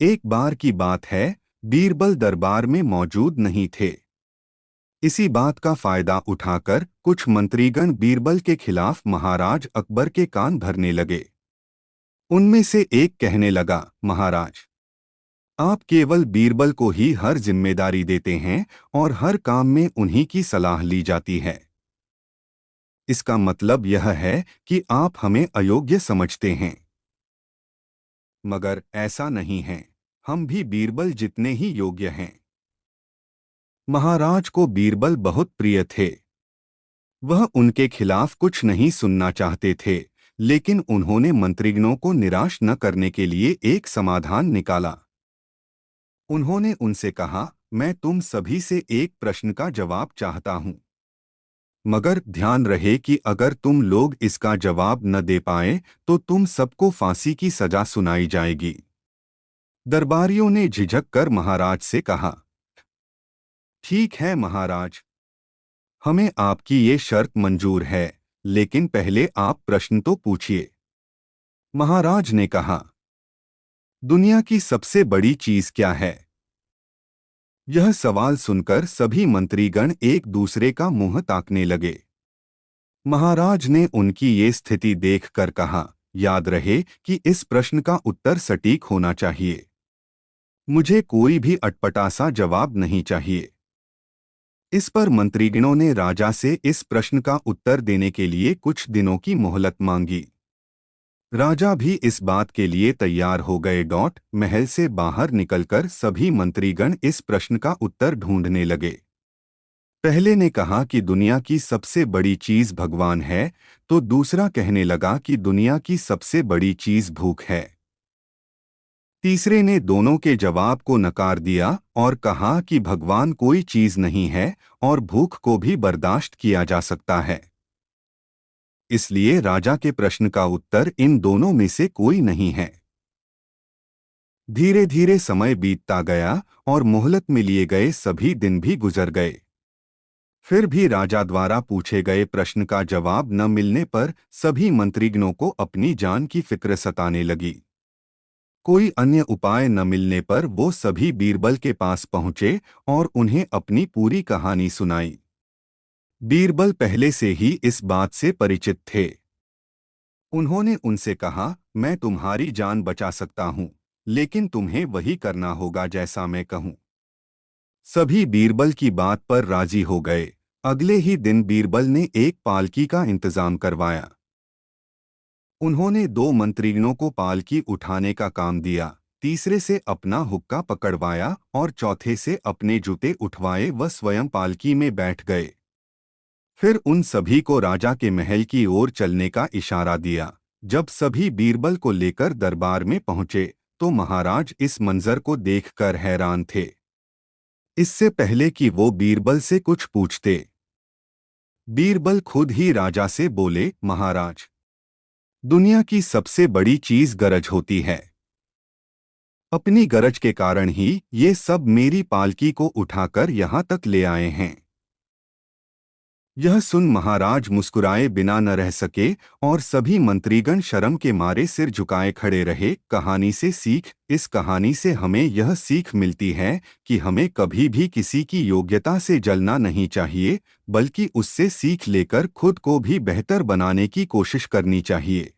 एक बार की बात है, बीरबल दरबार में मौजूद नहीं थे। इसी बात का फायदा उठाकर कुछ मंत्रीगण बीरबल के खिलाफ महाराज अकबर के कान भरने लगे। उनमें से एक कहने लगा, महाराज, आप केवल बीरबल को ही हर जिम्मेदारी देते हैं और हर काम में उन्हीं की सलाह ली जाती है। इसका मतलब यह है कि आप हमें अयोग्य समझते हैं। मगर ऐसा नहीं है, हम भी बीरबल जितने ही योग्य हैं। महाराज को बीरबल बहुत प्रिय थे। वह उनके खिलाफ कुछ नहीं सुनना चाहते थे, लेकिन उन्होंने मंत्रिगणों को निराश न करने के लिए एक समाधान निकाला। उन्होंने उनसे कहा, मैं तुम सभी से एक प्रश्न का जवाब चाहता हूं, मगर ध्यान रहे कि अगर तुम लोग इसका जवाब न दे पाए तो तुम सबको फांसी की सजा सुनाई जाएगी। दरबारियों ने झिझक कर महाराज से कहा, ठीक है महाराज, हमें आपकी ये शर्त मंजूर है, लेकिन पहले आप प्रश्न तो पूछिए। महाराज ने कहा, दुनिया की सबसे बड़ी चीज क्या है? यह सवाल सुनकर सभी मंत्रीगण एक दूसरे का मुंह ताकने लगे। महाराज ने उनकी ये स्थिति देखकर कहा, याद रहे कि इस प्रश्न का उत्तर सटीक होना चाहिए। मुझे कोई भी अटपटा सा जवाब नहीं चाहिए। इस पर मंत्रीगणों ने राजा से इस प्रश्न का उत्तर देने के लिए कुछ दिनों की मोहलत मांगी। राजा भी इस बात के लिए तैयार हो गए। महल से बाहर निकलकर सभी मंत्रीगण इस प्रश्न का उत्तर ढूंढने लगे। पहले ने कहा कि दुनिया की सबसे बड़ी चीज भगवान है, तो दूसरा कहने लगा कि दुनिया की सबसे बड़ी चीज भूख है। तीसरे ने दोनों के जवाब को नकार दिया और कहा कि भगवान कोई चीज नहीं है और भूख को भी बर्दाश्त किया जा सकता है। इसलिए राजा के प्रश्न का उत्तर इन दोनों में से कोई नहीं है। धीरे धीरे समय बीतता गया और मोहलत में लिए गए सभी दिन भी गुजर गए। फिर भी राजा द्वारा पूछे गए प्रश्न का जवाब न मिलने पर सभी मंत्रीगणों को अपनी जान की फिक्र सताने लगी। कोई अन्य उपाय न मिलने पर वो सभी बीरबल के पास पहुंचे और उन्हें अपनी पूरी कहानी सुनाई। बीरबल पहले से ही इस बात से परिचित थे। उन्होंने उनसे कहा, मैं तुम्हारी जान बचा सकता हूं, लेकिन तुम्हें वही करना होगा जैसा मैं कहूं। सभी बीरबल की बात पर राजी हो गए। अगले ही दिन बीरबल ने एक पालकी का इंतजाम करवाया। उन्होंने दो मंत्रीगणों को पालकी उठाने का काम दिया, तीसरे से अपना हुक्का पकड़वाया और चौथे से अपने जूते उठवाए व स्वयं पालकी में बैठ गए। फिर उन सभी को राजा के महल की ओर चलने का इशारा दिया। जब सभी बीरबल को लेकर दरबार में पहुंचे तो महाराज इस मंजर को देखकर हैरान थे। इससे पहले कि वो बीरबल से कुछ पूछते, बीरबल खुद ही राजा से बोले, महाराज, दुनिया की सबसे बड़ी चीज गरज होती है। अपनी गरज के कारण ही ये सब मेरी पालकी को उठाकर यहाँ तक ले आए हैं। यह सुन महाराज मुस्कुराए बिना न रह सके और सभी मंत्रीगण शर्म के मारे सिर झुकाए खड़े रहे। कहानी से सीख। इस कहानी से हमें यह सीख मिलती है कि हमें कभी भी किसी की योग्यता से जलना नहीं चाहिए, बल्कि उससे सीख लेकर खुद को भी बेहतर बनाने की कोशिश करनी चाहिए।